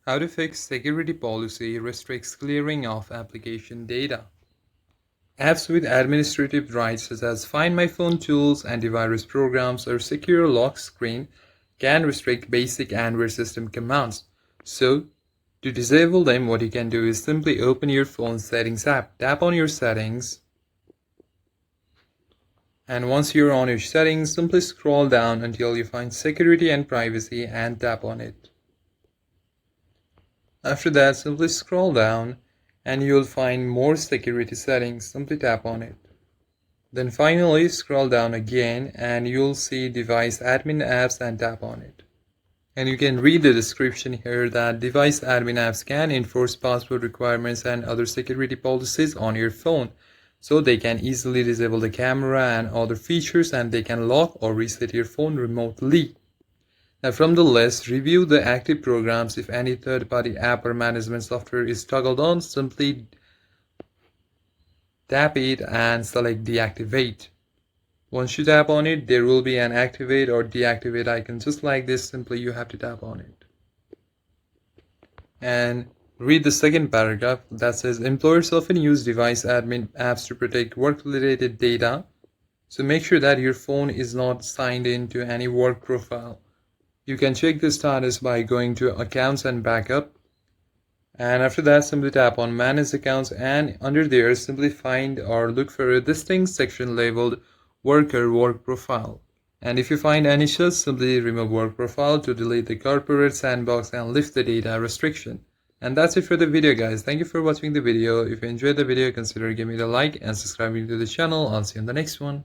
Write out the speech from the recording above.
How to fix security policy restricts clearing of application data. Apps with administrative rights such as Find My Phone tools, antivirus programs, or secure lock screen can restrict basic Android system commands. So, to disable them, what you can do is simply open your phone settings app, tap on your settings, and once you're on your settings, simply scroll down until you find security and privacy and tap on it. After that, simply scroll down and you'll find more security settings. Simply tap on it. Then finally scroll down again and you'll see device admin apps and tap on it. And you can read the description here that device admin apps can enforce password requirements and other security policies on your phone. So they can easily disable the camera and other features, and they can lock or reset your phone remotely. Now from the list, review the active programs. If any third-party app or management software is toggled on, simply tap it and select deactivate. Once you tap on it, there will be an activate or deactivate icon just like this. Simply you have to tap on it. And read the second paragraph that says employers often use device admin apps to protect work-related data. So make sure that your phone is not signed into any work profile. You can check the status by going to Accounts and Backup, and after that simply tap on Manage Accounts, and under there simply find or look for a distinct section labeled Work or Work Profile. And if you find any issues, simply remove Work Profile to delete the corporate sandbox and lift the data restriction. And that's it for the video, guys. Thank you for watching the video. If you enjoyed the video, consider giving it a like and subscribing to the channel. I'll see you in the next one.